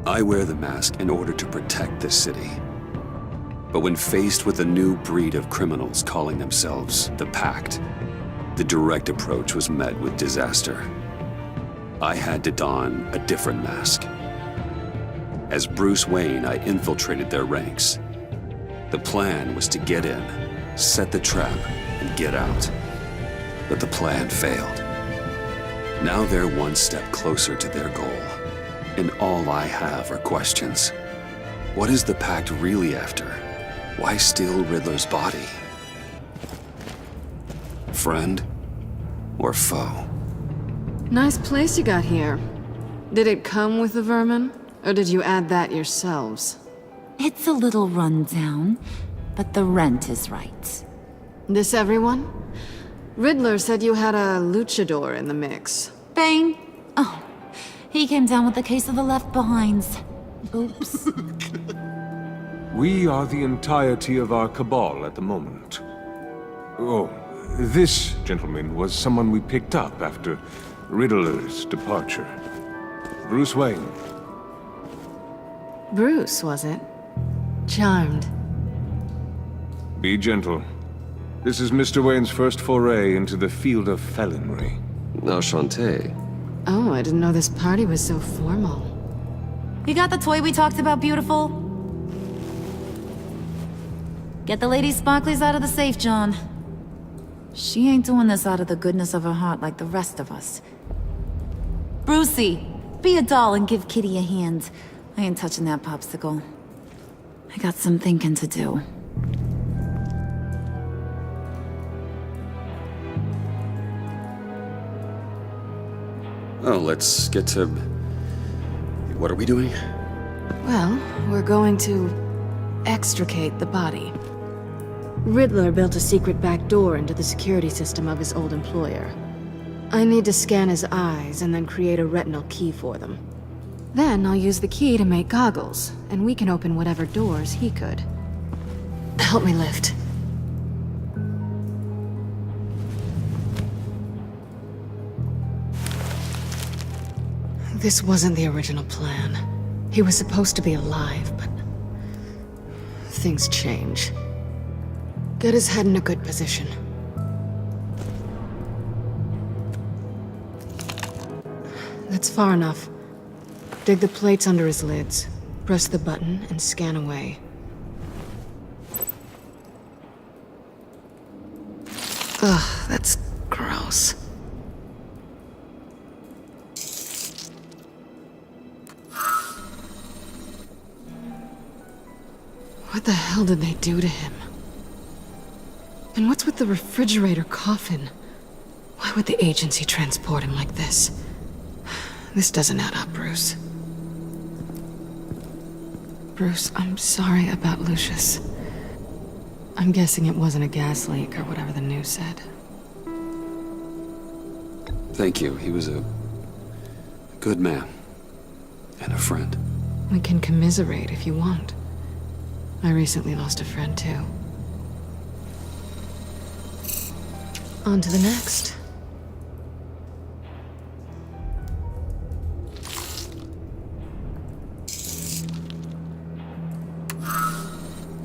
I wear the mask in order to protect this city. But when faced with a new breed of criminals calling themselves the Pact, the direct approach was met with disaster. I had to don a different mask. As Bruce Wayne, I infiltrated their ranks. The plan was to get in, set the trap, and get out. But the plan failed. Now they're one step closer to their goal, and all I have are questions. What is the Pact really after? Why steal Riddler's body? Friend or foe? Nice place you got here. Did it come with the vermin, or did you add that yourselves? It's a little rundown, but the rent is right. This everyone? Riddler said you had a luchador in the mix. Bang! Oh, he came down with a case of the left behinds. Oops. We are the entirety of our cabal at the moment. Oh, this gentleman was someone we picked up after Riddler's departure. Bruce Wayne. Bruce, was it? Charmed. Be gentle. This is Mr. Wayne's first foray into the field of felonry. Enchanté. Oh, I didn't know this party was so formal. You got the toy we talked about, beautiful? Get the lady sparklies out of the safe, John. She ain't doing this out of the goodness of her heart like the rest of us. Brucey, be a doll and give Kitty a hand. I ain't touching that popsicle. I got some thinking to do. Oh, let's get to... What are we doing? Well, we're going to extricate the body. Riddler built a secret back door into the security system of his old employer. I need to scan his eyes and then create a retinal key for them. Then I'll use the key to make goggles, and we can open whatever doors he could. Help me lift. This wasn't the original plan. He was supposed to be alive, but... things change. Get his head in a good position. That's far enough. Dig the plates under his lids, press the button, and scan away. Ugh, that's gross. What the hell did they do to him? And what's with the refrigerator coffin? Why would the agency transport him like this? This doesn't add up, Bruce. Bruce, I'm sorry about Lucius. I'm guessing it wasn't a gas leak or whatever the news said. Thank you. He was a good man. And a friend. We can commiserate if you want. I recently lost a friend, too. On to the next.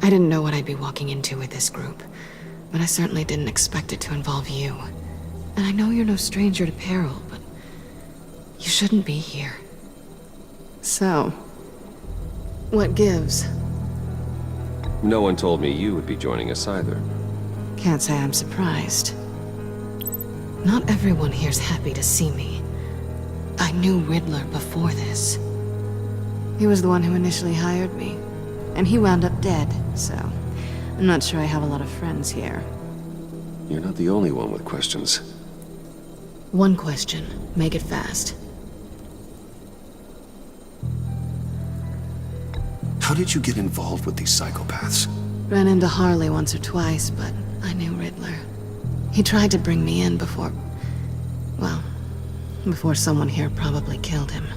I didn't know what I'd be walking into with this group, but I certainly didn't expect it to involve you. And I know you're no stranger to peril, but you shouldn't be here. So, what gives? No one told me you would be joining us either. Can't say I'm surprised. Not everyone here's happy to see me. I knew Riddler before this. He was the one who initially hired me, and he wound up dead, so I'm not sure I have a lot of friends here. You're not the only one with questions. One question. Make it fast. How did you get involved with these psychopaths? Ran into Harley once or twice, but I knew Riddler. He tried to bring me in before... well, before someone here probably killed him.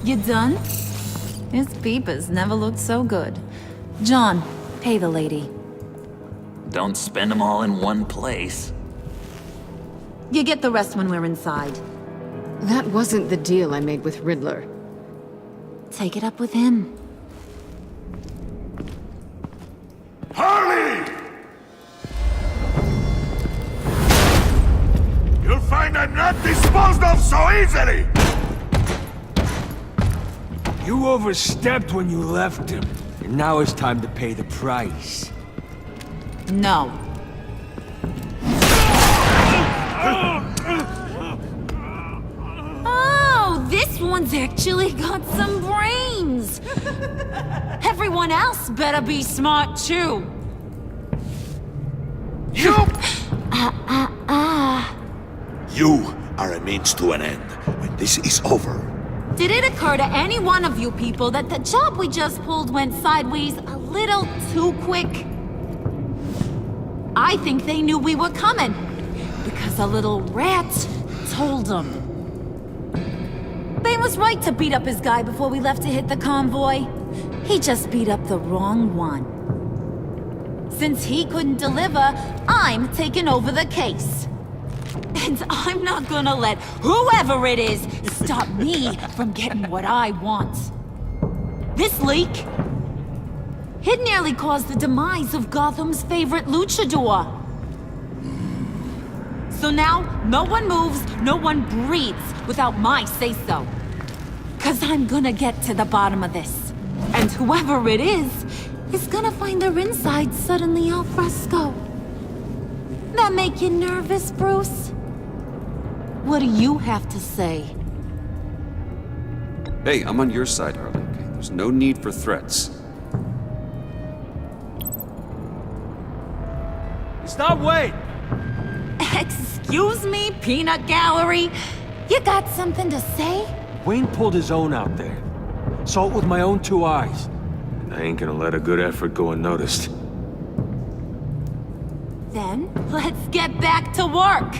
You done? His peepers never looked so good. John, pay the lady. Don't spend them all in one place. You get the rest when we're inside. That wasn't the deal I made with Riddler. Take it up with him. Harley! You'll find I'm not disposed of so easily! You overstepped when you left him, and now it's time to pay the price. No. Oh, this one's actually got some brains. Everyone else better be smart too. You! You are a means to an end. When this is over, Did it occur to any one of you people that the job we just pulled went sideways a little too quick? I think they knew we were coming, because a little rat told them. Bane was right to beat up his guy before we left to hit the convoy. He just beat up the wrong one. Since he couldn't deliver, I'm taking over the case. And I'm not gonna let whoever it is stop me from getting what I want. This leak, it nearly caused the demise of Gotham's favorite luchador. So now, no one moves, no one breathes without my say-so. 'Cause I'm gonna get to the bottom of this. And whoever it is gonna find their insides suddenly al fresco. That make you nervous, Bruce? What do you have to say? Hey, I'm on your side, Harley. Okay? There's no need for threats. Stop, wait! Excuse me, peanut gallery? You got something to say? Wayne pulled his own out there. Saw it with my own two eyes. And I ain't gonna let a good effort go unnoticed. Then, let's get back to work.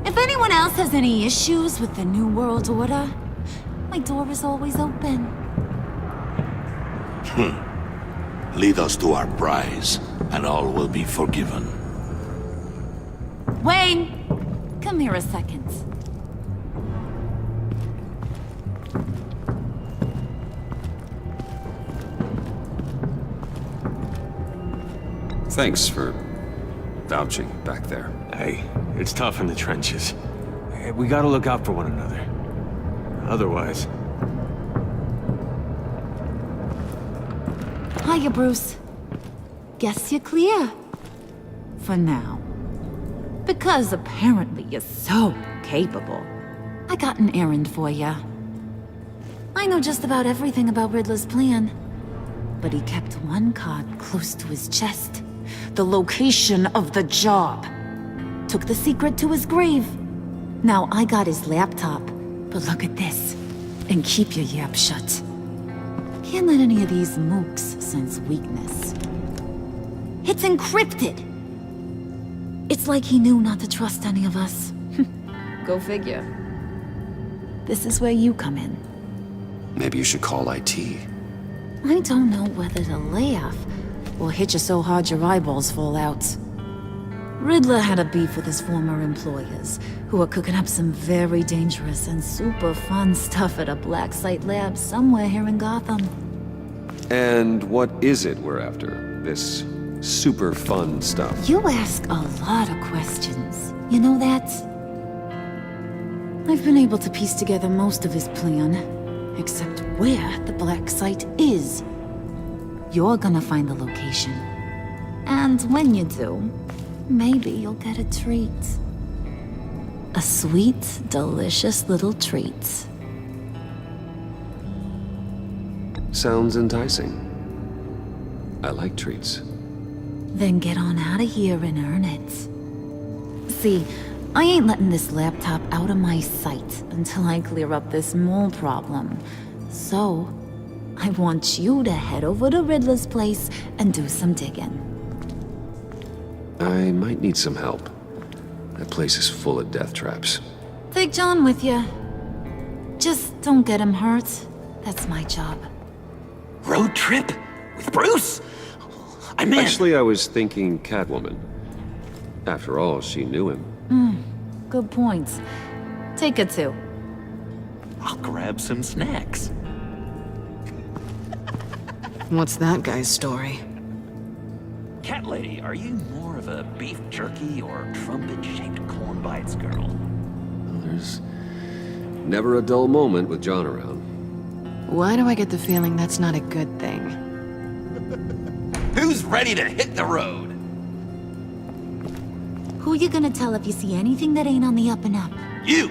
If anyone else has any issues with the New World Order, my door is always open. lead us to our prize, and all will be forgiven. Wayne, come here a second. Thanks for vouching back there. Hey, it's tough in the trenches. We gotta look out for one another. Otherwise... Hiya, Bruce. Guess you're clear. For now. Because apparently you're so capable. I got an errand for ya. I know just about everything about Riddler's plan. But he kept one card close to his chest. The location of the job. Took the secret to his grave. Now I got his laptop. But look at this. And keep your yap shut. Can't let any of these mooks sense weakness. It's encrypted. It's like he knew not to trust any of us. Go figure. This is where you come in. Maybe you should call IT. I don't know whether to laugh or hit you so hard your eyeballs fall out. Riddler had a beef with his former employers, who were cooking up some very dangerous and super fun stuff at a black site lab somewhere here in Gotham. And what is it we're after? This super fun stuff? You ask a lot of questions. You know that? I've been able to piece together most of his plan, except where the black site is. You're gonna find the location. And when you do, maybe you'll get a treat. A sweet, delicious little treat. Sounds enticing. I like treats. Then get on out of here and earn it. See, I ain't letting this laptop out of my sight until I clear up this mole problem. So, I want you to head over to Riddler's place and do some digging. I might need some help. That place is full of death traps. Take John with you. Just don't get him hurt. That's my job. Road trip? With Bruce? I'm in. Actually, I was thinking Catwoman. After all, she knew him. Good points. Take it to. I'll grab some snacks. What's that guy's story? Cat lady, are you more of a beef jerky or trumpet-shaped corn bites girl? There's never a dull moment with John around. Why do I get the feeling that's not a good thing? Who's ready to hit the road? Who you gonna tell if you see anything that ain't on the up and up? You!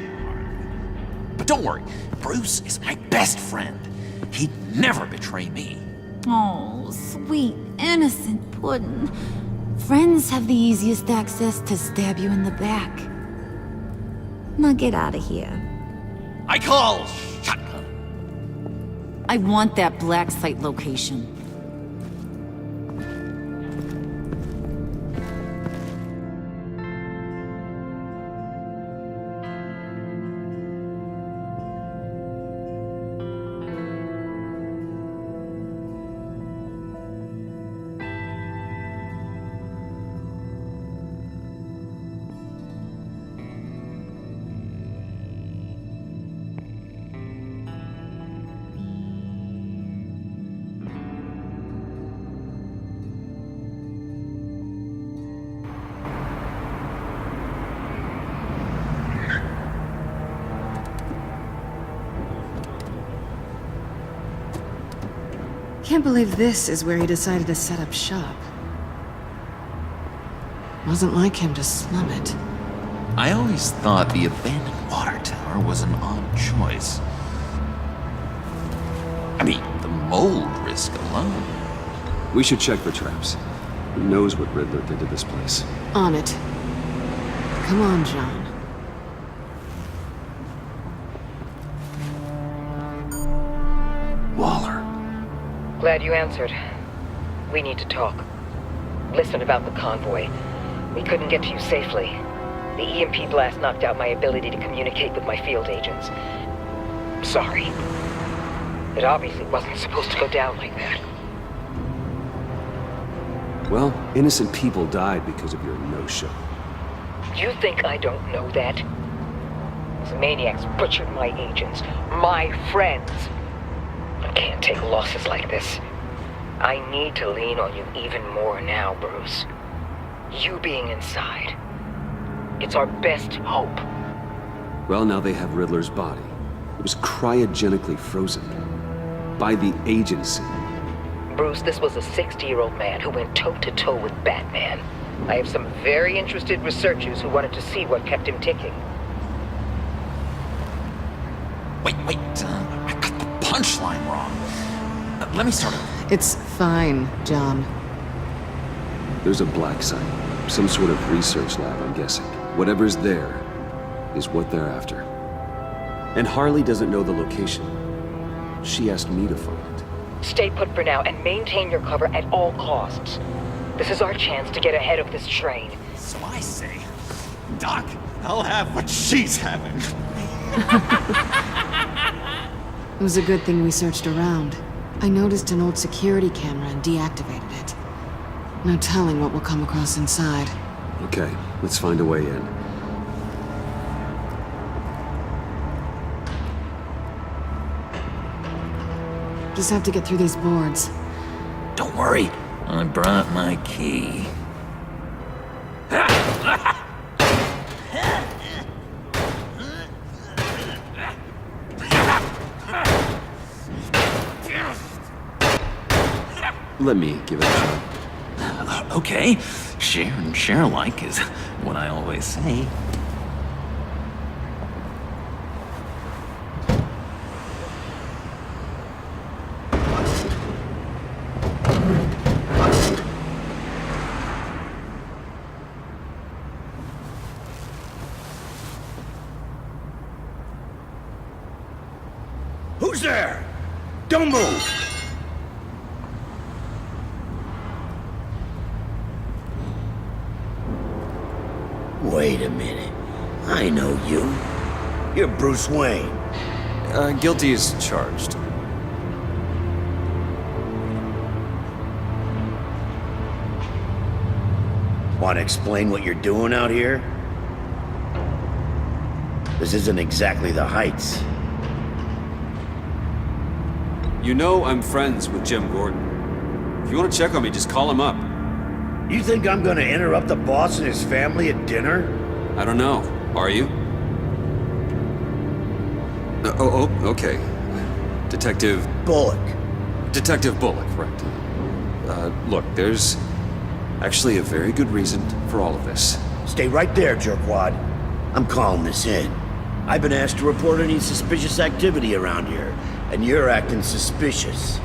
But don't worry, Bruce is my best friend. He'd never betray me. Oh, sweet, innocent puddin'. Friends have the easiest access to stab you in the back. Now get out of here. I call shotgun. I want that black site location. Can't believe this is where he decided to set up shop. Wasn't like him to slum it. I always thought the abandoned water tower was an odd choice. I mean, the mold risk alone. We should check for traps. Who knows what Riddler did to this place? On it. Come on, John. Waller. Glad you answered. We need to talk. Listen about the convoy. We couldn't get to you safely. The EMP blast knocked out my ability to communicate with my field agents. Sorry. It obviously wasn't supposed to go down like that. Well, innocent people died because of your no-show. You think I don't know that? These maniacs butchered my agents, my friends. I can't take losses like this. I need to lean on you even more now, Bruce. You being inside. It's our best hope. Well, now they have Riddler's body. It was cryogenically frozen. By the agency. Bruce, this was a 60-year-old man who went toe-to-toe with Batman. I have some very interested researchers who wanted to see what kept him ticking. Wait, I got the punchline wrong. Let me start over. It's fine, John. There's a black site. Some sort of research lab, I'm guessing. Whatever's there is what they're after. And Harley doesn't know the location. She asked me to find it. Stay put for now and maintain your cover at all costs. This is our chance to get ahead of this train. So I say, Doc, I'll have what she's having. It was a good thing we searched around. I noticed an old security camera and deactivated it. No telling what we'll come across inside. Okay, let's find a way in. Just have to get through these boards. Don't worry, I brought my key. Let me give it a shot. Okay, share and share alike is what I always say. Who's there? Don't move! Wait a minute. I know you. You're Bruce Wayne. Guilty as charged. Want to explain what you're doing out here? This isn't exactly the Heights. You know I'm friends with Jim Gordon. If you want to check on me, just call him up. You think I'm gonna interrupt the boss and his family at dinner? I don't know. Are you? Okay. Detective Bullock. Right. Look, there's actually a very good reason for all of this. Stay right there, jerkwad. I'm calling this in. I've been asked to report any suspicious activity around here, and you're acting suspicious.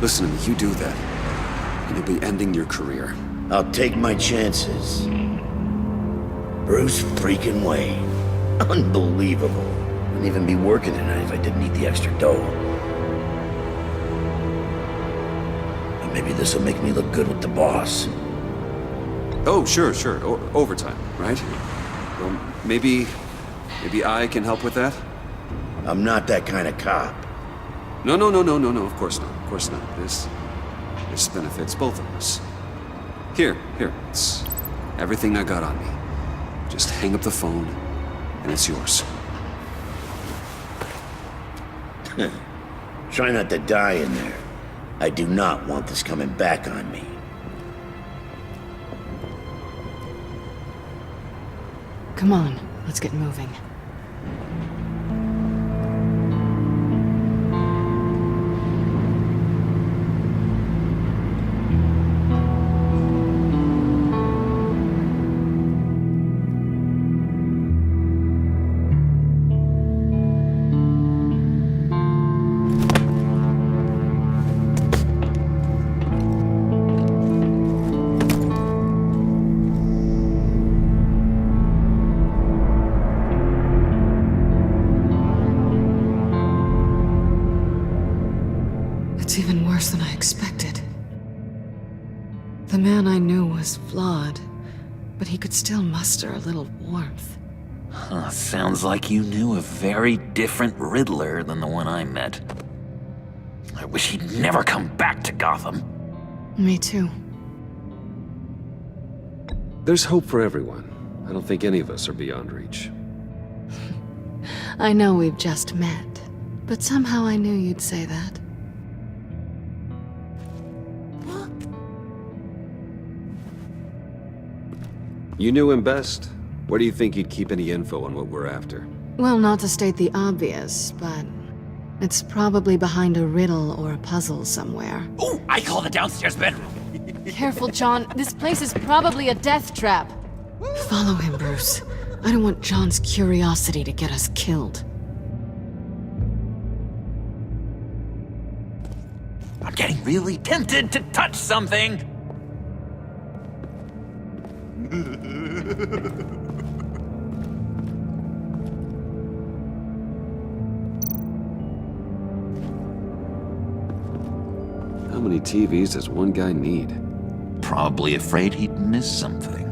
Listen to me, you do that, and you'll be ending your career. I'll take my chances. Bruce freaking Wayne. Unbelievable. Wouldn't even be working tonight if I didn't need the extra dough. And maybe this'll make me look good with the boss. Oh, sure. Overtime, right? Well, maybe I can help with that? I'm not that kind of cop. No, of course not. This benefits both of us. Here, it's everything I got on me. Just hang up the phone, and it's yours. Try not to die in there. I do not want this coming back on me. Come on, let's get moving. It's even worse than I expected. The man I knew was flawed, but he could still muster a little warmth. Huh, sounds like you knew a very different Riddler than the one I met. I wish he'd never come back to Gotham. Me too. There's hope for everyone. I don't think any of us are beyond reach. I know we've just met, but somehow I knew you'd say that. You knew him best. Where do you think he'd keep any info on what we're after? Well, not to state the obvious, but it's probably behind a riddle or a puzzle somewhere. Oh, I call the downstairs bedroom. Careful, John. This place is probably a death trap. Follow him, Bruce. I don't want John's curiosity to get us killed. I'm getting really tempted to touch something. How many TVs does one guy need? Probably afraid he'd miss something.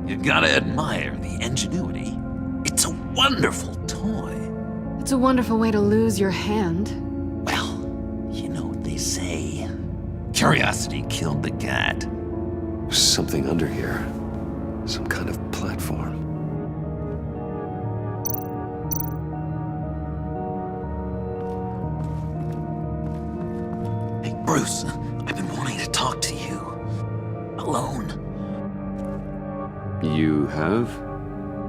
You gotta admire the ingenuity. It's a wonderful toy. It's a wonderful way to lose your hand. Well, you know what they say. Curiosity killed the cat. There's something under here. Some kind of platform. Hey, Bruce, I've been wanting to talk to you. Alone. You have?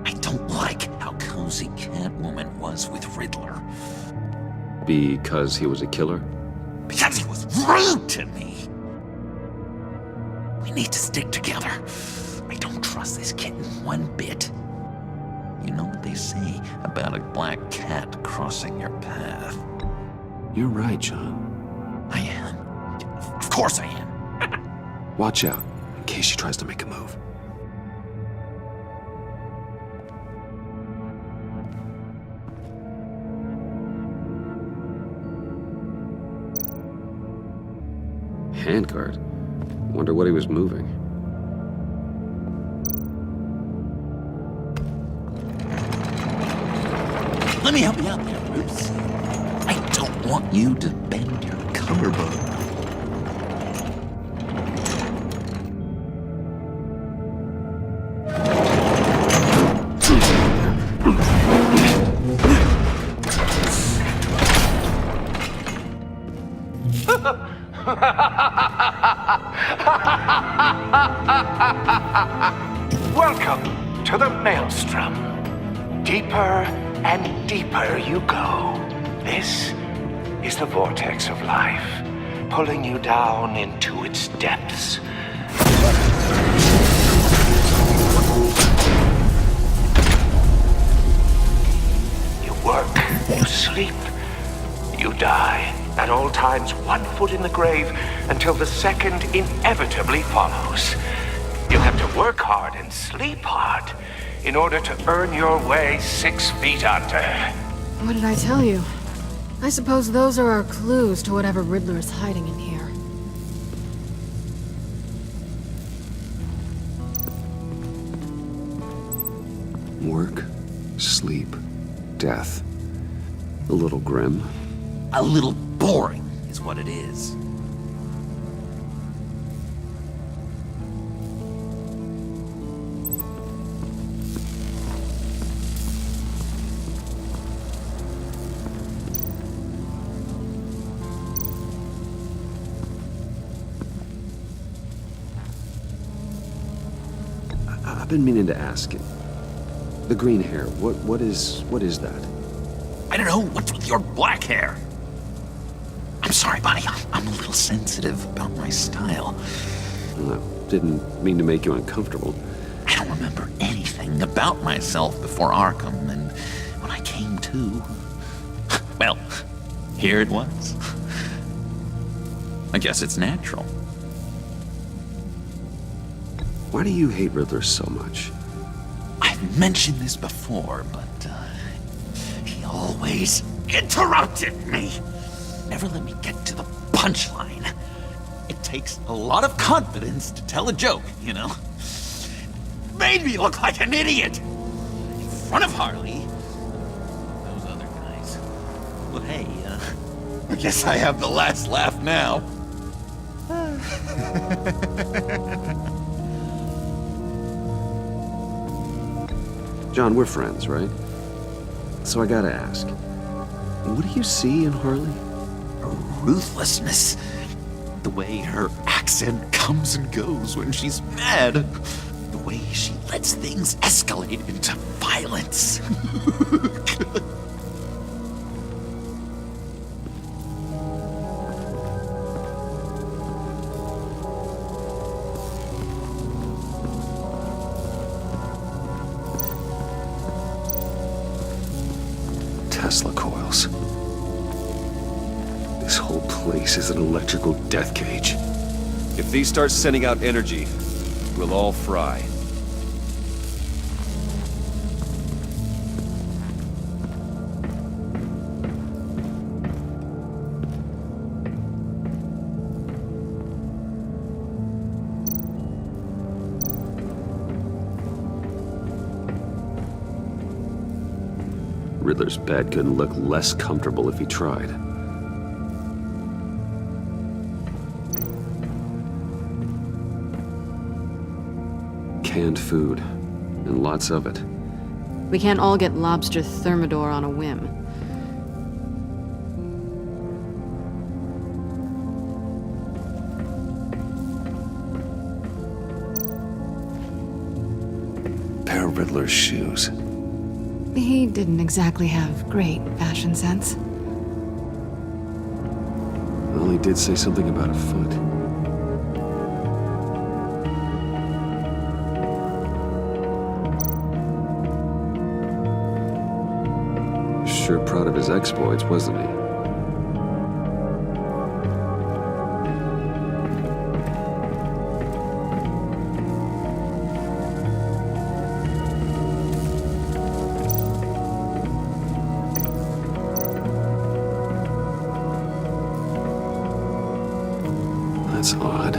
I don't like how cozy Catwoman was with Riddler. Because he was a killer? Because he was rude to me. We need to stick together. I don't trust this kitten one bit. You know what they say about a black cat crossing your path? You're right, John. I am. Of course I am. Watch out, in case she tries to make a move. Handguard? Wonder what he was moving. Let me help you out there, Bruce. I don't want you to bend your collarbone. Welcome to the Maelstrom. Deeper and deeper you go. This is the vortex of life, pulling you down into its depths. You work, you sleep, you die. At all times, 1 foot in the grave until the second inevitably follows. You have to work hard and sleep hard in order to earn your way 6 feet under. What did I tell you? I suppose those are our clues to whatever Riddler is hiding in here. Work, sleep, death. A little grim. A little boring is what it is. I've been meaning to ask you. The green hair, what is that? I don't know what's with your black hair. I'm sorry, buddy. I'm a little sensitive about my style. Well, I didn't mean to make you uncomfortable. I don't remember anything about myself before Arkham, and when I came to, well, here it was. I guess it's natural. Why do you hate Riddler so much? I've mentioned this before, but he always interrupted me. Never let me get to the punchline. It takes a lot of confidence to tell a joke, you know? Made me look like an idiot in front of Harley. Those other guys. Well, hey, I guess I have the last laugh now. John, we're friends, right? So I gotta ask, what do you see in Harley? Her ruthlessness. The way her accent comes and goes when she's mad. The way she lets things escalate into violence. Tesla coils. This whole place is an electrical death cage. If these start sending out energy, we'll all fry. Riddler's bed couldn't look less comfortable if he tried. Canned food, and lots of it. We can't all get lobster thermidor on a whim. Pair of Riddler's shoes. He didn't exactly have great fashion sense. Well, he did say something about a foot. Sure proud of his exploits, wasn't he? That's odd.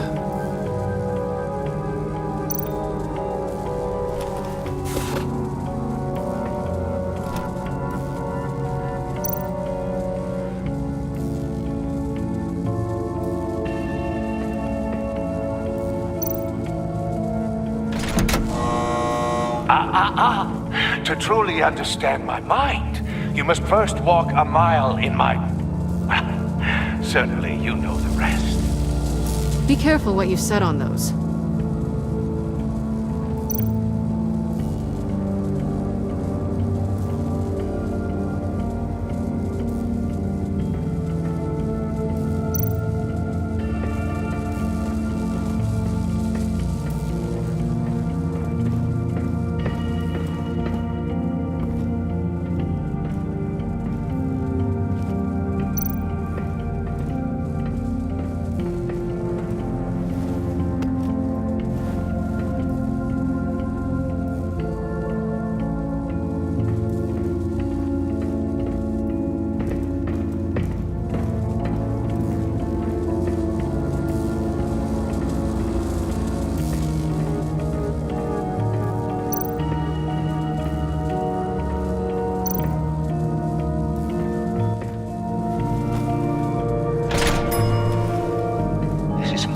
To truly understand my mind, you must first walk a mile in my... Certainly, you know the rest. Be careful what you said on those.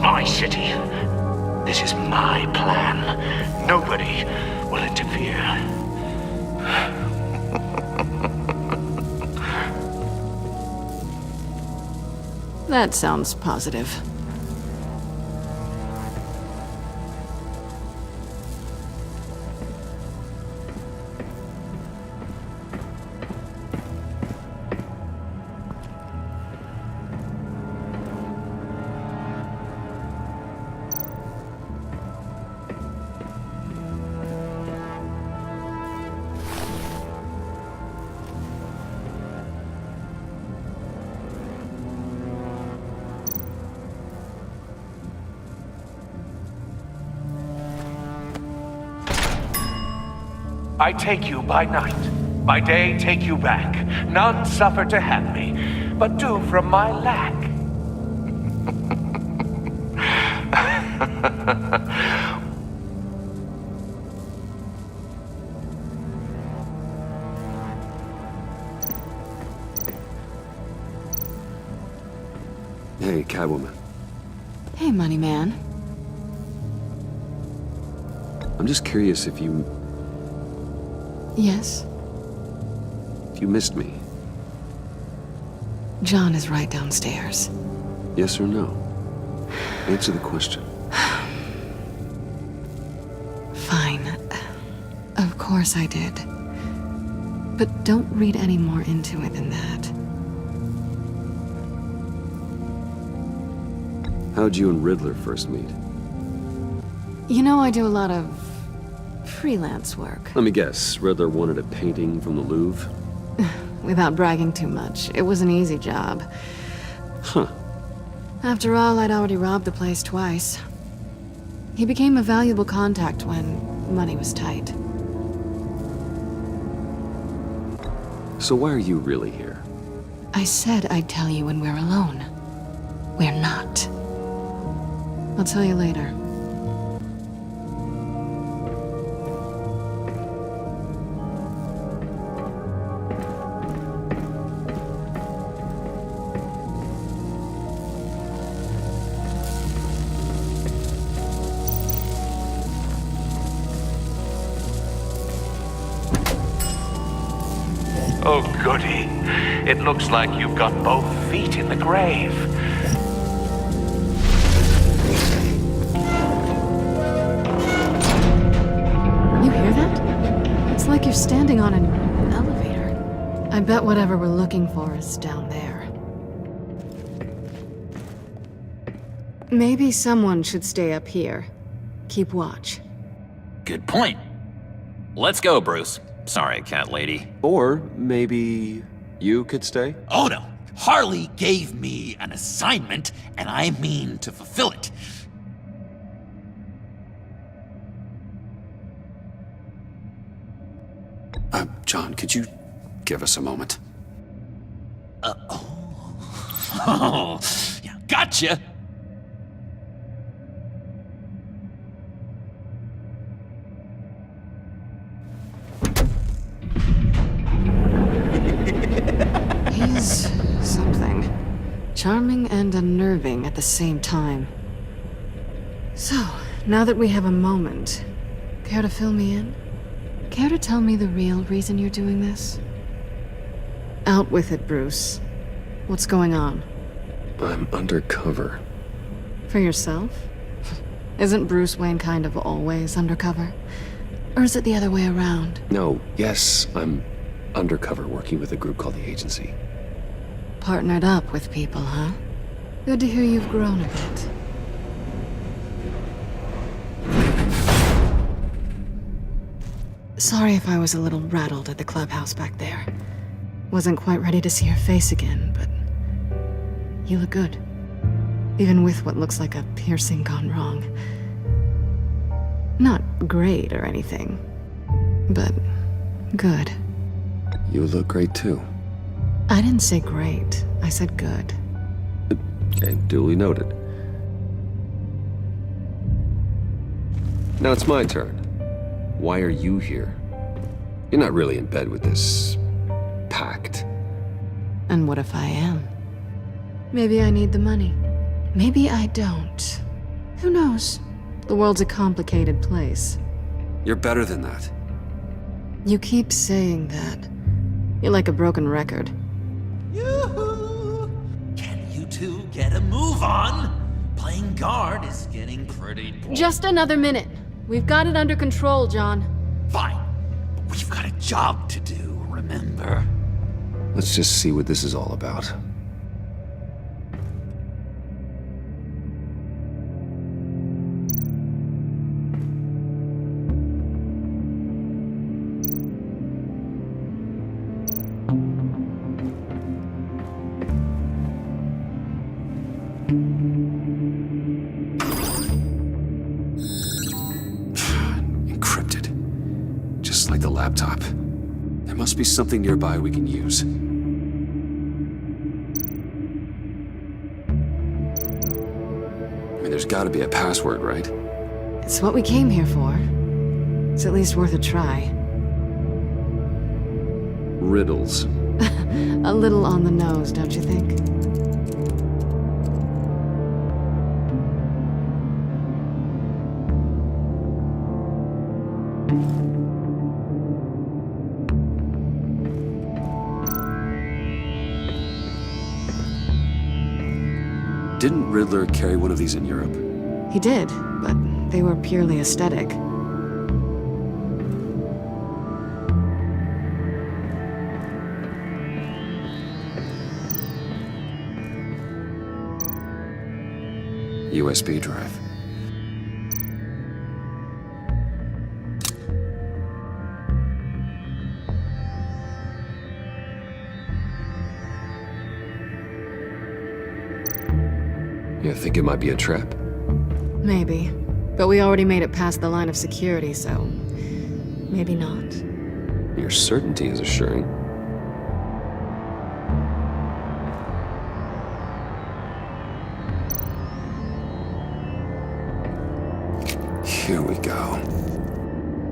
My city. This is my plan. Nobody will interfere. That sounds positive. I take you by night. By day, take you back. None suffer to have me, but do from my lack. Hey, Catwoman. Hey, money man. I'm just curious if you Yes? missed me. John is right downstairs. Yes or no? Answer the question. Fine. Of course I did. But don't read any more into it than that. How'd you and Riddler first meet? You know, I do a lot of freelance work. Let me guess, Riddler wanted a painting from the Louvre? Without bragging too much, it was an easy job. Huh. After all, I'd already robbed the place twice. He became a valuable contact when money was tight. So why are you really here? I said I'd tell you when we're alone. We're not. I'll tell you later. Oh, goody. It looks like you've got both feet in the grave. You hear that? It's like you're standing on an elevator. I bet whatever we're looking for is down there. Maybe someone should stay up here. Keep watch. Good point. Let's go, Bruce. Sorry, cat lady. Or maybe you could stay? Oh no. Harley gave me an assignment, and I mean to fulfill it. John, could you give us a moment? Oh, yeah, gotcha. He's something. Charming and unnerving at the same time. So, now that we have a moment, care to fill me in? Care to tell me the real reason you're doing this? Out with it, Bruce. What's going on? I'm undercover. For yourself? Isn't Bruce Wayne kind of always undercover? Or is it the other way around? No, yes, I'm undercover working with a group called the Agency. Partnered up with people, huh? Good to hear you've grown a bit. Sorry if I was a little rattled at the clubhouse back there. Wasn't quite ready to see your face again, but you look good. Even with what looks like a piercing gone wrong. Not great or anything, but good. You look great too. I didn't say great, I said good. Okay, duly noted. Now it's my turn. Why are you here? You're not really in bed with this pact. And what if I am? Maybe I need the money. Maybe I don't. Who knows? The world's a complicated place. You're better than that. You keep saying that. You're like a broken record. Yoo-hoo! Can you two get a move on? Playing guard is getting pretty boring. Just another minute. We've got it under control, John. Fine. But we've got a job to do, remember? Let's just see what this is all about. Encrypted. Just like the laptop. There must be something nearby we can use. I mean, there's gotta be a password, right? It's what we came here for. It's at least worth a try. Riddles. A little on the nose, don't you think? Didn't Riddler carry one of these in Europe? He did, but they were purely aesthetic. USB drive. You think it might be a trap? Maybe. But we already made it past the line of security, so... maybe not. Your certainty is assuring. Here we go.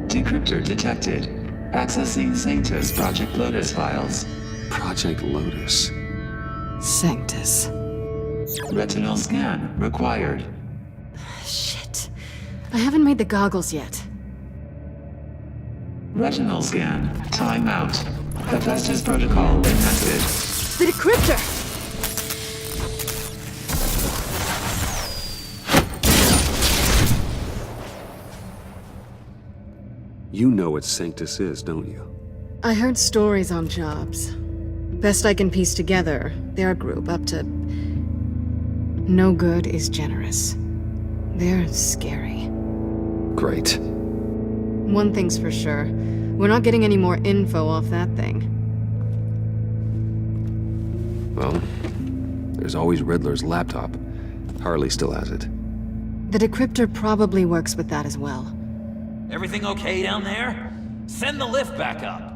Decryptor detected. Accessing Sanctus Project Lotus files. Project Lotus. Sanctus. Retinal scan required. Shit. I haven't made the goggles yet. Retinal scan. Timeout. Hephaestus protocol enacted. The decryptor! You know what Sanctus is, don't you? I heard stories on jobs. Best I can piece together, their group up to... no good is generous. They're scary. Great. One thing's for sure. We're not getting any more info off that thing. Well, there's always Riddler's laptop. Harley still has it. The decryptor probably works with that as well. Everything okay down there? Send the lift back up.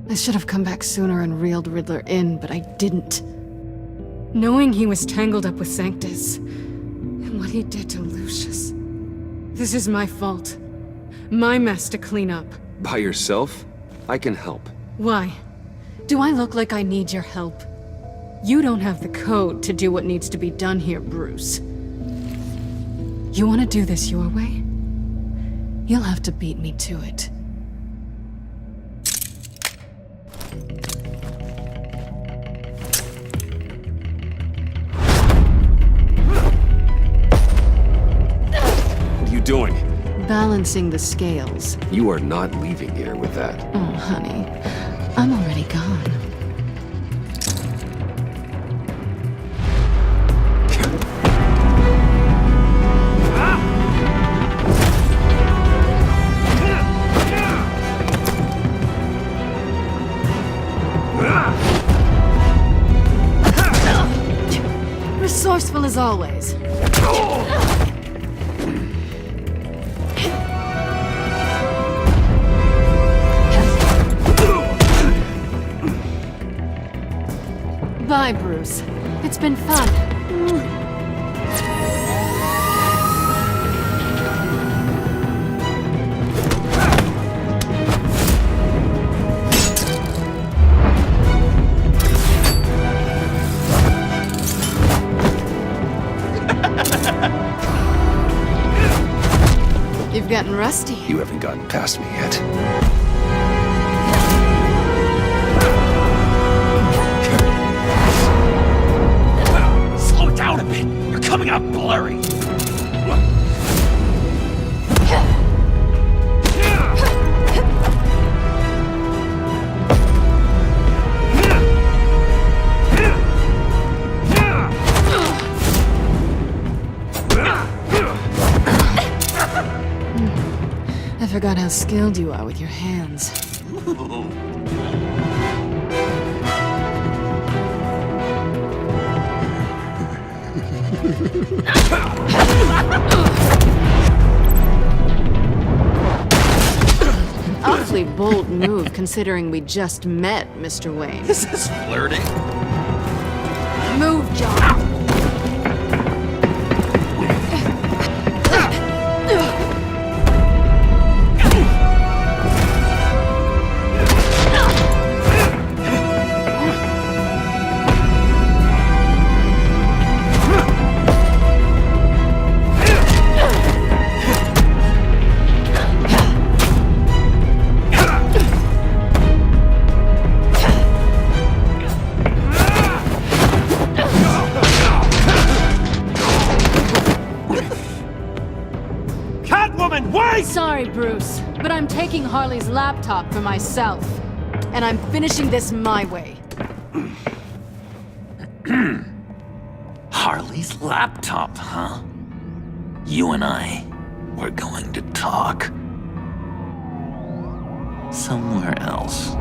I should have come back sooner and reeled Riddler in, but I didn't. Knowing he was tangled up with Sanctus, and what he did to Lucius. This is my fault. My mess to clean up. By yourself? I can help. Why? Do I look like I need your help? You don't have the code to do what needs to be done here, Bruce. You want to do this your way? You'll have to beat me to it. doing? Balancing the scales. You are not leaving here with that. Oh, honey. I'm already gone. Resourceful as always. Bye, Bruce. It's been fun. You've gotten rusty. You haven't gotten past me yet. Slow it down a bit. You're coming out blurry. I forgot how skilled you are with your hands. Awfully bold move, considering we just met, Mr. Wayne. This is flirting. Move, John! Sorry, Bruce, but I'm taking Harley's laptop for myself. And I'm finishing this my way. Harley's laptop, huh? You and I, we're going to talk. Somewhere else.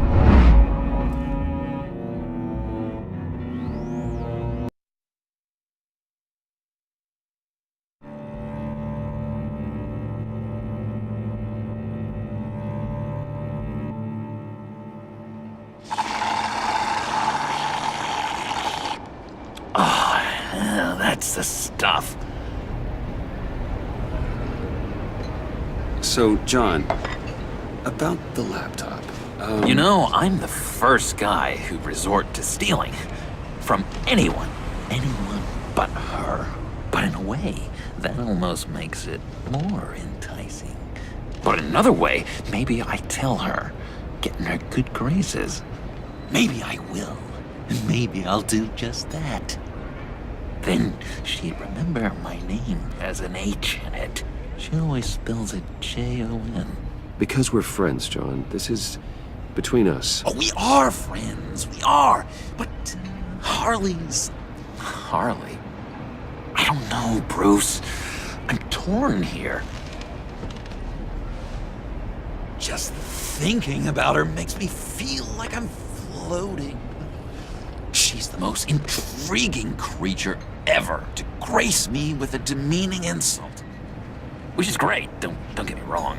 That's the stuff. So, John, about the laptop. You know, I'm the first guy who'd resort to stealing. From anyone. Anyone but her. But in a way, that almost makes it more enticing. But in another way, maybe I tell her, get in her good graces. Maybe I will. And maybe I'll do just that. Then she'd remember my name has an H in it. She always spells it Jon. Because we're friends, John. This is between us. Oh, we are friends. We are. But Harley's... Harley? I don't know, Bruce. I'm torn here. Just thinking about her makes me feel like I'm floating. She's the most intriguing creature ever to grace me with a demeaning insult. Which is great, don't get me wrong.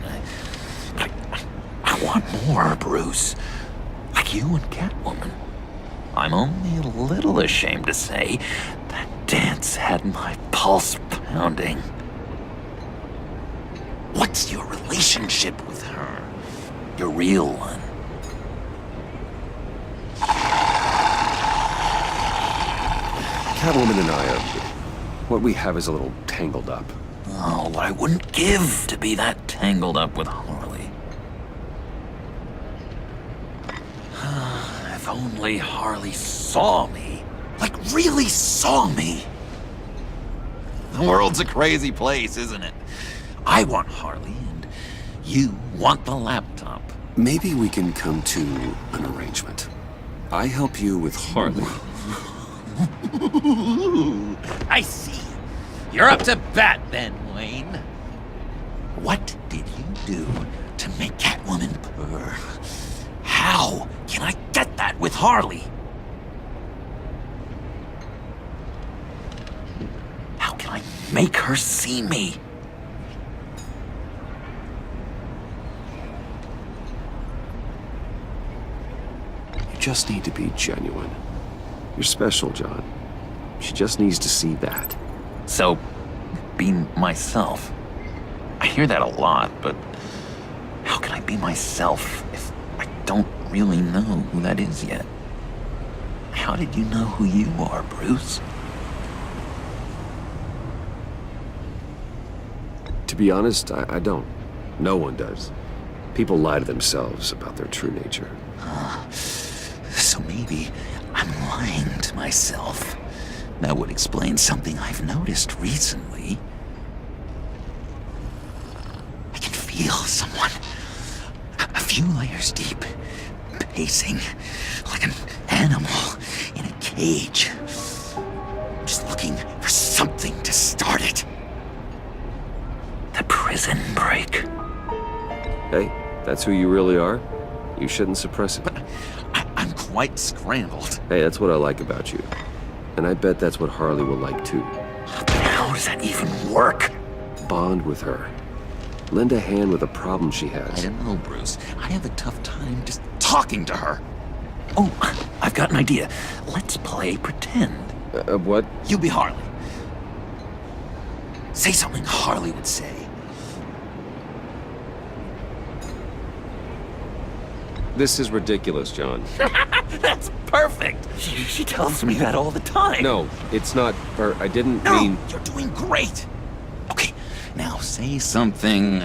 But I want more, Bruce. Like you and Catwoman. I'm only a little ashamed to say that dance had my pulse pounding. What's your relationship with her? Your real one? Catwoman and I are... what we have is a little tangled up. Oh, what I wouldn't give to be that tangled up with Harley. If only Harley saw me. Like, really saw me. The world's a crazy place, isn't it? I want Harley, and you want the laptop. Maybe we can come to an arrangement. I help you with Harley. I see. You're up to bat then, Wayne. What did you do to make Catwoman purr? How can I get that with Harley? How can I make her see me? You just need to be genuine. You're special, John. She just needs to see that. So, be myself. I hear that a lot, but how can I be myself if I don't really know who that is yet? How did you know who you are, Bruce? To be honest, I don't. No one does. People lie to themselves about their true nature. So maybe I'm lying to myself. That would explain something I've noticed recently. I can feel someone a few layers deep, pacing like an animal in a cage. Just looking for something to start it. The prison break. Hey, that's who you really are. You shouldn't suppress it. But I'm quite scrambled. Hey, that's what I like about you. And I bet that's what Harley will like too. But how does that even work? Bond with her. Lend a hand with a problem she has. I don't know, Bruce. I have a tough time just talking to her. Oh, I've got an idea. Let's play pretend. What? You be Harley. Say something Harley would say. This is ridiculous, John. That's perfect. She tells me that all the time. No, it's not, or I didn't No, mean... you're doing great. Okay, now say something,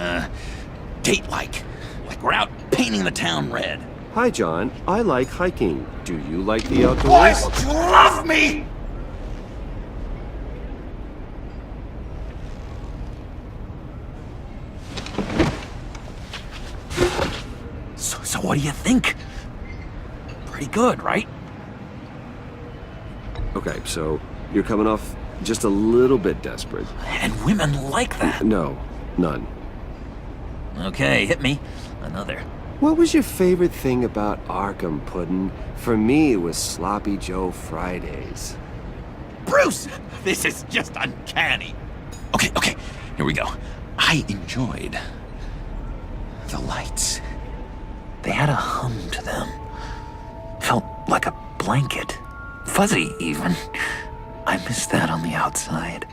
date-like. Like we're out painting the town red. Hi, John. I like hiking. Do you like the outdoors? Why would you love me? So what do you think? Pretty good, right? Okay, so you're coming off just a little bit desperate. And women like that. No, none. Okay, hit me. Another. What was your favorite thing about Arkham, Puddin'? For me, it was Sloppy Joe Fridays. Bruce! This is just uncanny. Okay, here we go. I enjoyed the lights. They had a hum to them. Felt like a blanket. Fuzzy, even. I miss that on the outside.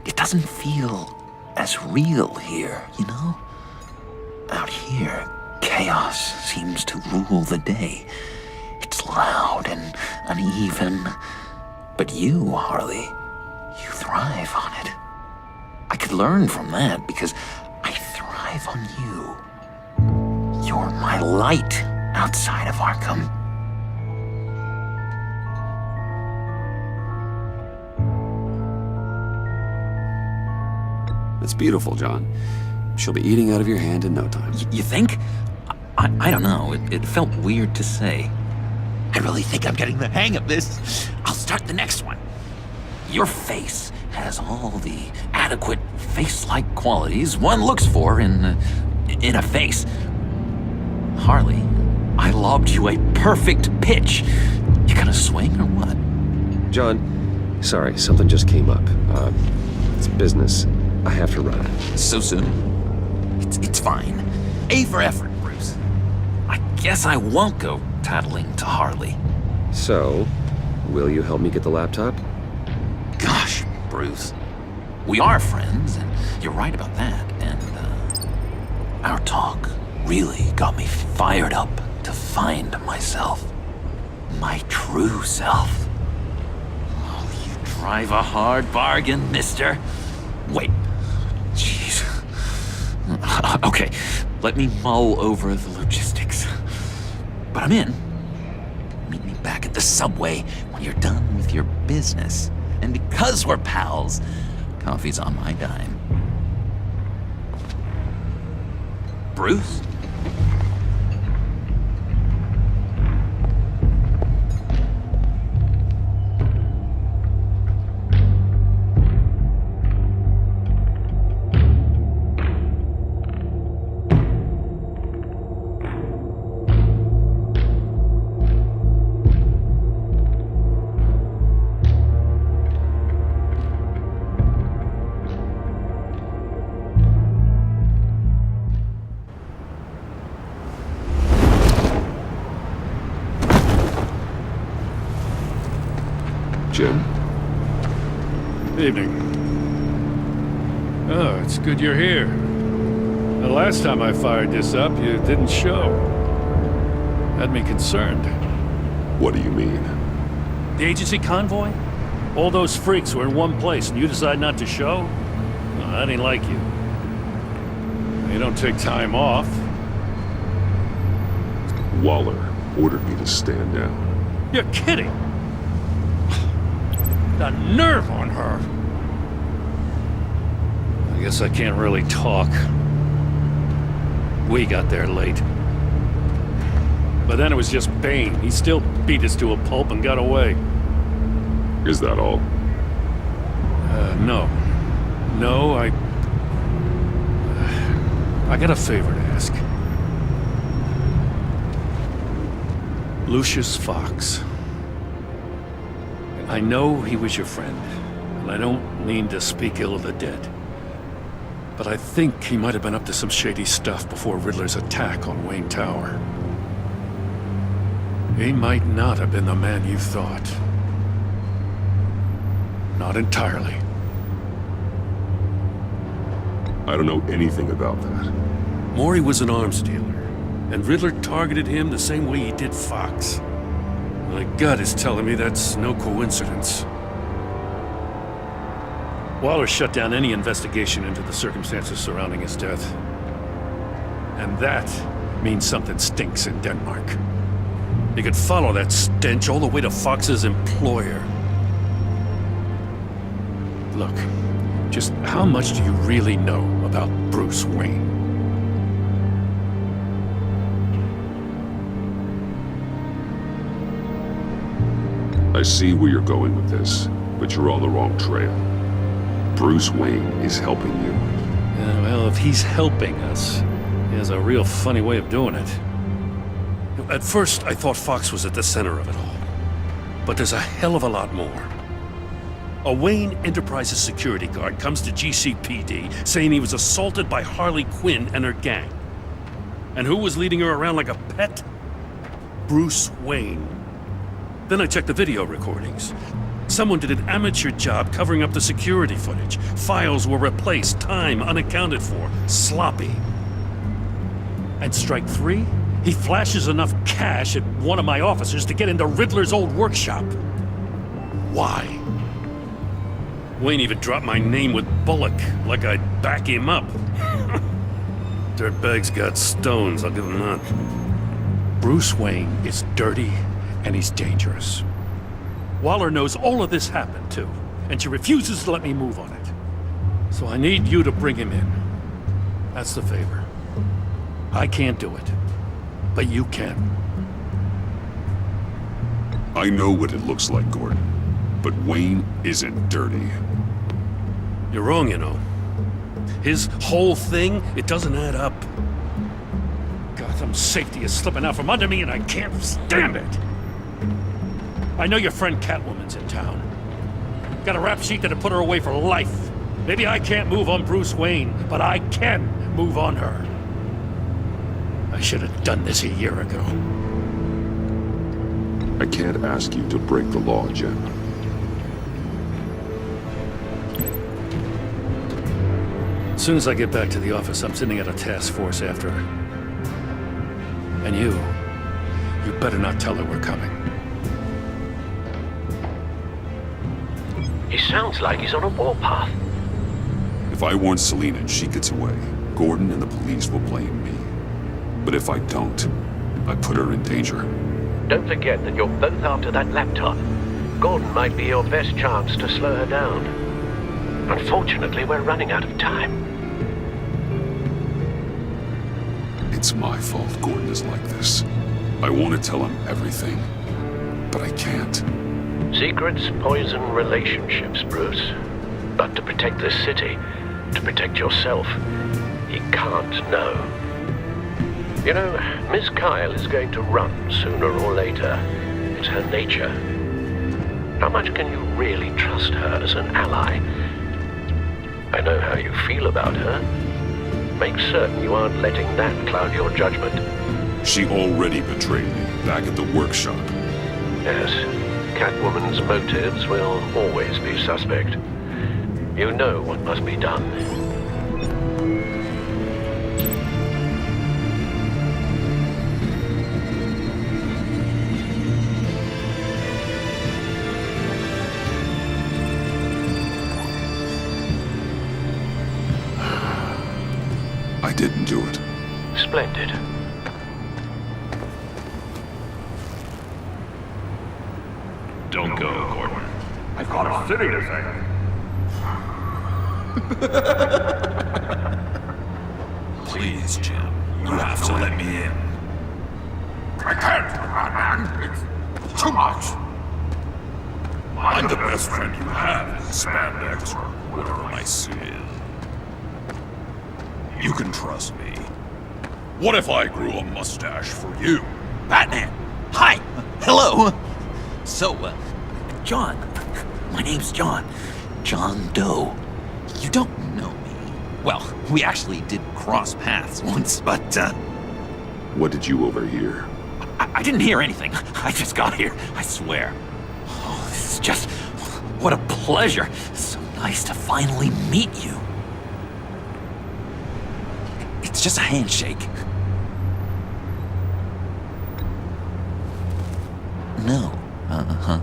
It doesn't feel as real here, you know? Out here, chaos seems to rule the day. It's loud and uneven. But you, Harley, you thrive on it. I could learn from that because I thrive on you. You're my light outside of Arkham. It's beautiful, John. She'll be eating out of your hand in no time. You think? I don't know. It felt weird to say. I really think I'm getting the hang of this. I'll start the next one. Your face has all the adequate face-like qualities one looks for in a face. Harley, I lobbed you a perfect pitch. You gonna swing or what? John, sorry, something just came up. It's business. I have to run. So soon? It's fine. A for effort, Bruce. I guess I won't go tattling to Harley. So, will you help me get the laptop? Gosh, Bruce. We are friends, and you're right about that, and, our talk really got me fired up to find myself. My true self. Oh, you drive a hard bargain, mister. Wait. Jeez. Okay, let me mull over the logistics. But I'm in. Meet me back at the subway when you're done with your business. And because we're pals, coffee's on my dime. Bruce? Jim? Evening. Oh, it's good you're here. The last time I fired this up, you didn't show. Had me concerned. What do you mean? The agency convoy? All those freaks were in one place and you decide not to show? No, that ain't like you. You don't take time off. Waller ordered me to stand down. You're kidding! The nerve on her! I guess I can't really talk. We got there late. But then it was just Bane. He still beat us to a pulp and got away. Is that all? No. No, I got a favor to ask. Lucius Fox. I know he was your friend, and I don't mean to speak ill of the dead. But I think he might have been up to some shady stuff before Riddler's attack on Wayne Tower. He might not have been the man you thought. Not entirely. I don't know anything about that. Maury was an arms dealer, and Riddler targeted him the same way he did Fox. My gut is telling me that's no coincidence. Waller shut down any investigation into the circumstances surrounding his death. And that means something stinks in Denmark. You could follow that stench all the way to Fox's employer. Look, just how much do you really know about Bruce Wayne? I see where you're going with this, but you're on the wrong trail. Bruce Wayne is helping you. Yeah, well, if he's helping us, he has a real funny way of doing it. At first, I thought Fox was at the center of it all. But there's a hell of a lot more. A Wayne Enterprises security guard comes to GCPD saying he was assaulted by Harley Quinn and her gang. And who was leading her around like a pet? Bruce Wayne. Then I checked the video recordings. Someone did an amateur job covering up the security footage. Files were replaced, time unaccounted for, sloppy. At strike 3, he flashes enough cash at one of my officers to get into Riddler's old workshop. Why? Wayne even dropped my name with Bullock, like I'd back him up. Dirtbag's got stones, I'll give him that. Bruce Wayne is dirty, and he's dangerous. Waller knows all of this happened, too, and she refuses to let me move on it. So I need you to bring him in. That's the favor. I can't do it, but you can. I know what it looks like, Gordon, but Wayne isn't dirty. You're wrong, you know. His whole thing, it doesn't add up. Gotham safety is slipping out from under me and I can't stand it. I know your friend Catwoman's in town. Got a rap sheet that'd put her away for life. Maybe I can't move on Bruce Wayne, but I can move on her. I should have done this a year ago. I can't ask you to break the law, Jim. As soon as I get back to the office, I'm sending out a task force after her. And you better not tell her we're coming. He sounds like he's on a warpath. If I warn Selina and she gets away, Gordon and the police will blame me. But if I don't, I put her in danger. Don't forget that you're both after that laptop. Gordon might be your best chance to slow her down. Unfortunately, we're running out of time. It's my fault Gordon is like this. I want to tell him everything, but I can't. Secrets poison relationships, Bruce. But to protect this city, to protect yourself, he can't know. You know, Miss Kyle is going to run sooner or later. It's her nature. How much can you really trust her as an ally? I know how you feel about her. Make certain you aren't letting that cloud your judgment. She already betrayed me back at the workshop. Yes, Catwoman's motives will always be suspect. You know what must be done. I didn't do it. Splendid. Don't go, Gordon. I've got a city to save. Please, Jim. You have to let me in. I can't, Batman. It's too much. I'm the best friend you have in spandex or whatever my suit is. You can trust me. What if I grew a mustache for you? Batman! Hi! Hello! So, John. My name's John. John Doe. You don't know me. Well, we actually did cross paths once, but, What did you overhear? I didn't hear anything. I just got here, I swear. Oh, this is just... what a pleasure. So nice to finally meet you. It's just a handshake. No. Uh-huh.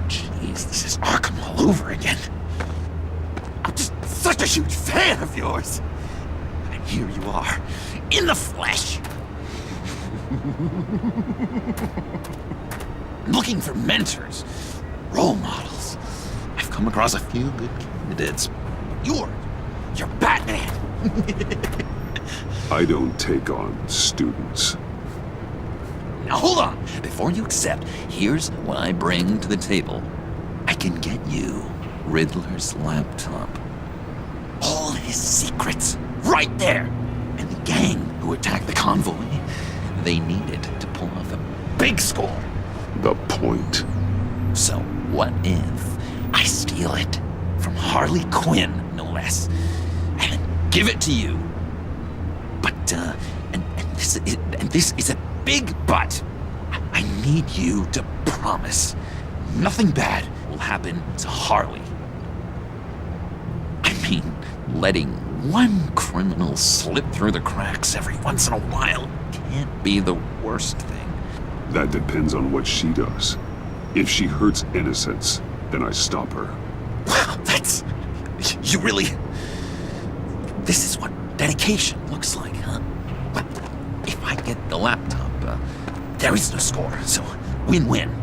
Jeez, this is Arkham all over again. I'm just such a huge fan of yours. And here you are, in the flesh. Looking for mentors, role models. I've come across a few good candidates. You're Batman. I don't take on students. Now hold on. Before you accept, here's what I bring to the table. I can get you Riddler's laptop. All his secrets, right there. And the gang who attacked the convoy, they needed to pull off a big score. The point. So what if I steal it from Harley Quinn, no less, and then give it to you? But, and this is a big but. I need you to promise nothing bad will happen to Harley. I mean, letting one criminal slip through the cracks every once in a while can't be the worst thing. That depends on what she does. If she hurts innocents, then I stop her. Wow, that's... you really... This is what dedication looks like, huh? But if I get the laptop, there is no score, so win-win.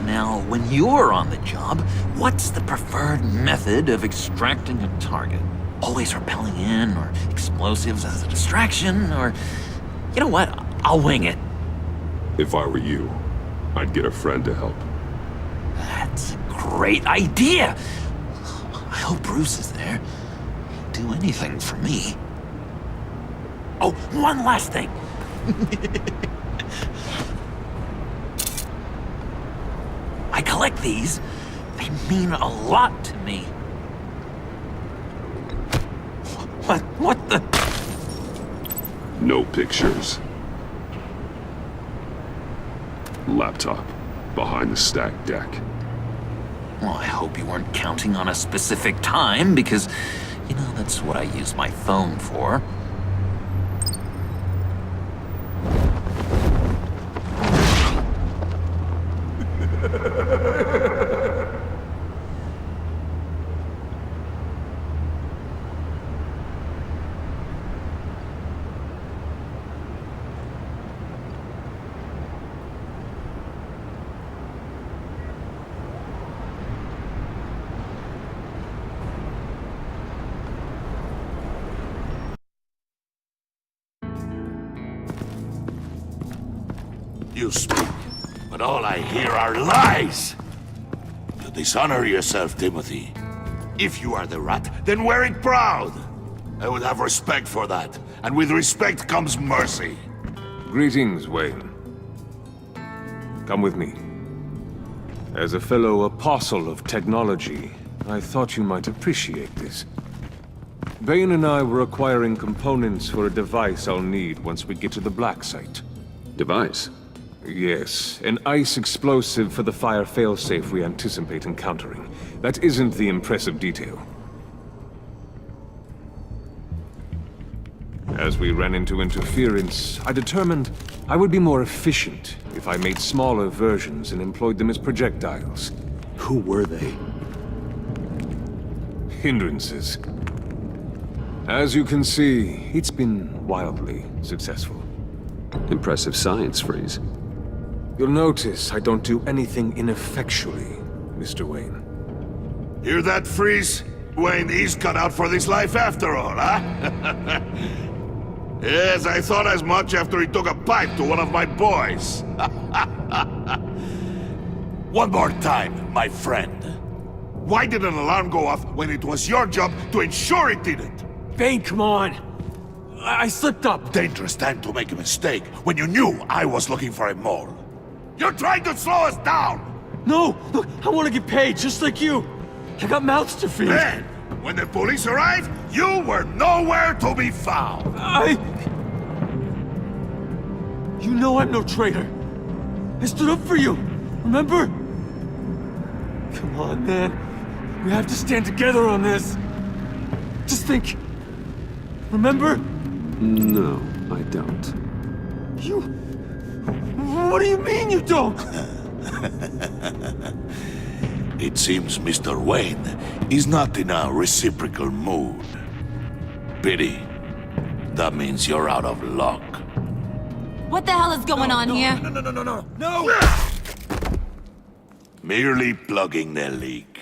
Now, when you're on the job, what's the preferred method of extracting a target? Always rappelling in, or explosives as a distraction, or... You know what? I'll wing it. If I were you, I'd get a friend to help. That's a great idea! I hope Bruce is there. He'd do anything for me. Oh, one last thing! I collect these. They mean a lot to me. What the... No pictures. Laptop. Behind the stacked deck. Well, I hope you weren't counting on a specific time, because, you know, that's what I use my phone for. You speak, but all I hear are lies! You dishonor yourself, Timothy. If you are the rat, then wear it proud! I would have respect for that, and with respect comes mercy. Greetings, Wayne. Come with me. As a fellow apostle of technology, I thought you might appreciate this. Bane and I were acquiring components for a device I'll need once we get to the Black Site. Device? Yes, an ice explosive for the fire failsafe we anticipate encountering. That isn't the impressive detail. As we ran into interference, I determined I would be more efficient if I made smaller versions and employed them as projectiles. Who were they? Hindrances. As you can see, it's been wildly successful. Impressive science, Freeze. You'll notice I don't do anything ineffectually, Mr. Wayne. Hear that, Freeze? Wayne is cut out for this life after all, huh? Yes, I thought as much after he took a pipe to one of my boys. One more time, my friend. Why did an alarm go off when it was your job to ensure it didn't? Bane, come on! I slipped up! Dangerous time to make a mistake when you knew I was looking for a mole. You're trying to slow us down! No! Look, I want to get paid, just like you! I got mouths to feed! Then, when the police arrived, you were nowhere to be found! You know I'm no traitor! I stood up for you, remember? Come on, man. We have to stand together on this. Just think. Remember? No, I don't. You... What do you mean you don't? It seems Mr. Wayne is not in a reciprocal mood. Pity. That means you're out of luck. What the hell is going on here? No! Merely plugging the leak.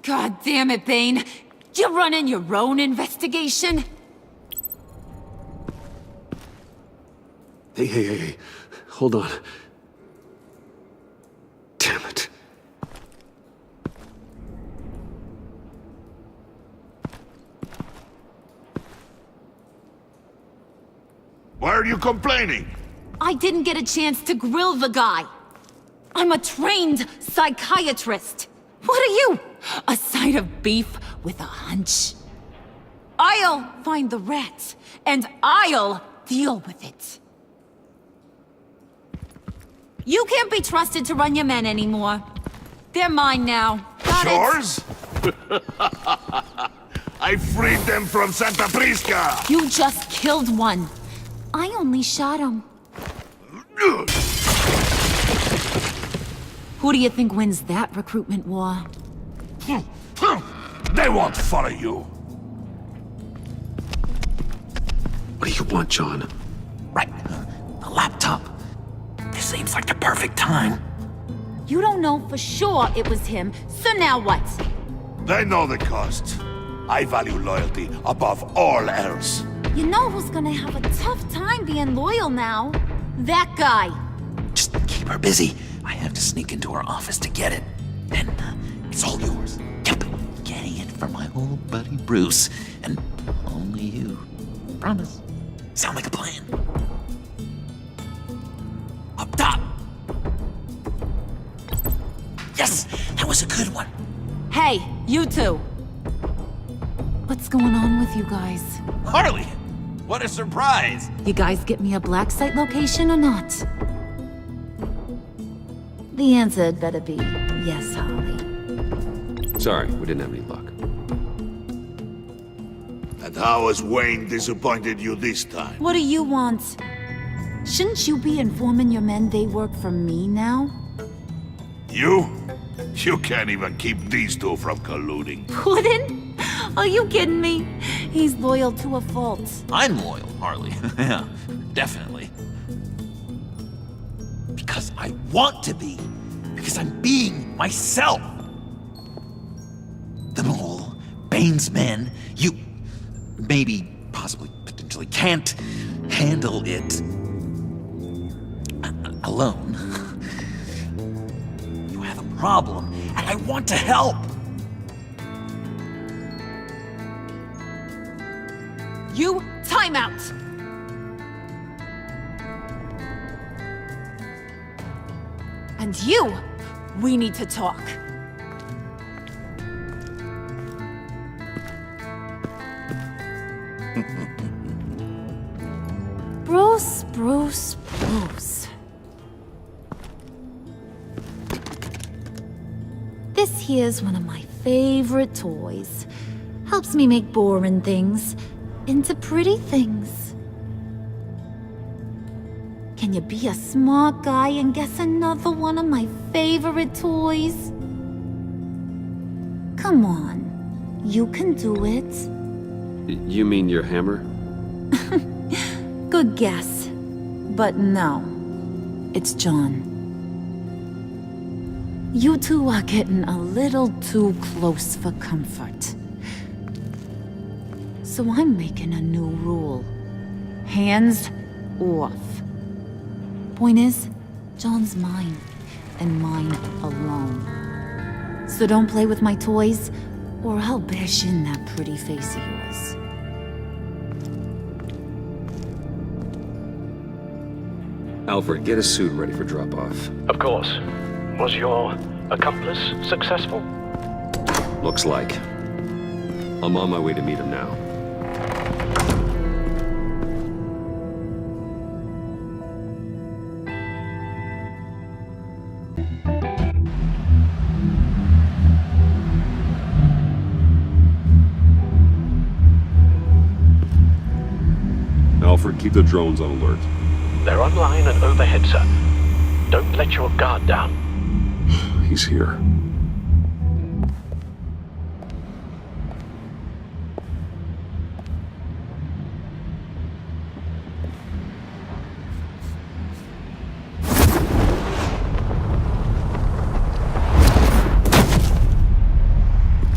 God damn it, Bane. You're running your own investigation? Hey. Hold on. Damn it. Why are you complaining? I didn't get a chance to grill the guy. I'm a trained psychiatrist. What are you? A side of beef with a hunch? I'll find the rat, and I'll deal with it. You can't be trusted to run your men anymore. They're mine now. Got Yours? I freed them from Santa Prisca! You just killed one. I only shot him. Who do you think wins that recruitment war? They won't follow you. What do you want, John? Right. A laptop. This seems like the perfect time. You don't know for sure it was him, so now what? They know the cost. I value loyalty above all else. You know who's gonna have a tough time being loyal now? That guy. Just keep her busy. I have to sneak into her office to get it. And it's all yours. Yep. Getting it from my old buddy Bruce. And only you. Promise. Sound like a plan. Up top. Yes, that was a good one. Hey, you two. What's going on with you guys? Harley, what a surprise. You guys get me a black site location or not? The answer had better be yes, Harley. Sorry, we didn't have any luck. And how has Wayne disappointed you this time? What do you want? Shouldn't you be informing your men they work for me now? You? You can't even keep these two from colluding. Puddin'? Are you kidding me? He's loyal to a fault. I'm loyal, Harley. Yeah, definitely. Because I want to be. Because I'm being myself. The mole, Bane's men, you, maybe, possibly, potentially actually can't handle it alone. You have a problem, and I want to help. You, time out! And you, we need to talk. Bruce. This here's one of my favorite toys. Helps me make boring things into pretty things. Can you be a smart guy and guess another one of my favorite toys? Come on, you can do it. You mean your hammer? Good guess. But no, it's John. You two are getting a little too close for comfort. So I'm making a new rule. Hands off. Point is, John's mine, and mine alone. So don't play with my toys, or I'll bash in that pretty face of yours. Alfred, get a suit ready for drop-off. Of course. Was your accomplice successful? Looks like. I'm on my way to meet him now. Alfred, keep the drones on alert. They're online and overhead, sir. Don't let your guard down. He's here.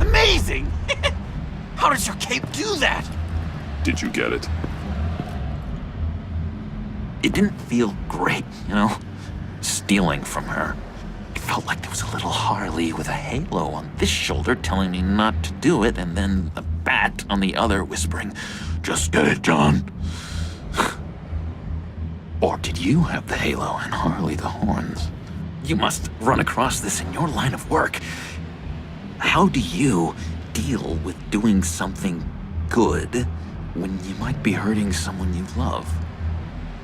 Amazing! How does your cape do that? Did you get it? It didn't feel great, you know? Stealing from her. It felt like there was a little Harley with a halo on this shoulder telling me not to do it, and then a bat on the other whispering, "Just get it, John." Or did you have the halo and Harley the horns? You must run across this in your line of work. How do you deal with doing something good when you might be hurting someone you love?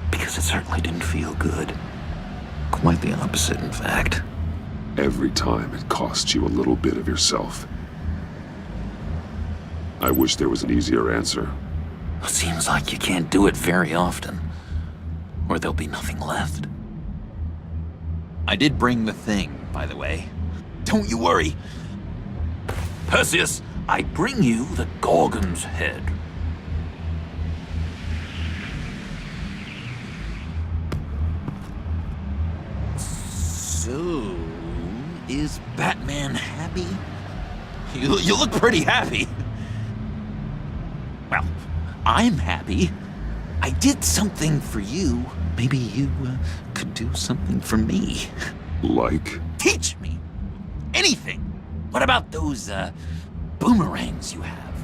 Because it certainly didn't feel good. Quite the opposite, in fact. Every time it costs you a little bit of yourself. I wish there was an easier answer. It seems like you can't do it very often, or there'll be nothing left. I did bring the thing, by the way. Don't you worry. Perseus, I bring you the Gorgon's head. So, is Batman happy? You look pretty happy. Well, I'm happy. I did something for you. Maybe you could do something for me. Like? Teach me. Anything. What about those boomerangs you have?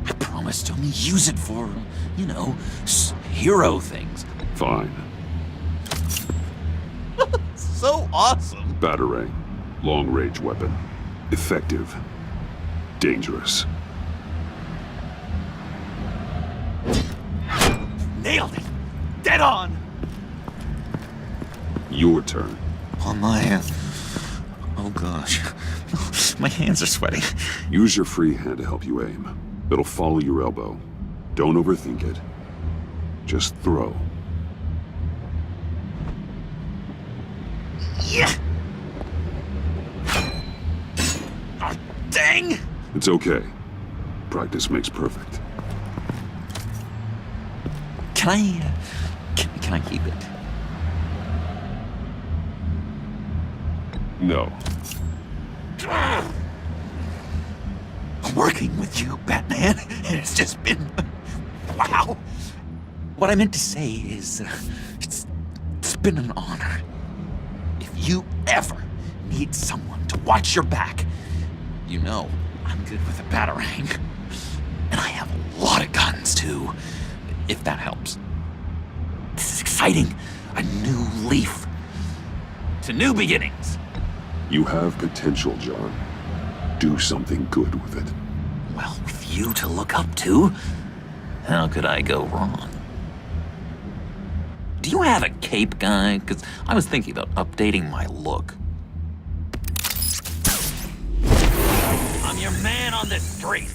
I promise to only use it for, you know, hero things. Fine. So awesome. Batarang. Long-range weapon. Effective. Dangerous. Nailed it. Dead on. Your turn. On my... oh gosh. My hands are sweating. Use your free hand to help you aim. It'll follow your elbow. Don't overthink it. Just throw. Yeah. Oh, dang! It's okay. Practice makes perfect. Can I keep it? No. working with you, Batman. It's just been... wow. What I meant to say is, it's been an honor. If you ever need someone to watch your back, you know I'm good with a batarang. And I have a lot of guns, too, if that helps. This is exciting. A new leaf. To new beginnings. You have potential, John. Do something good with it. Well, with you to look up to, how could I go wrong? Do you have a cape, guy? Because I was thinking about updating my look. I'm your man on the street.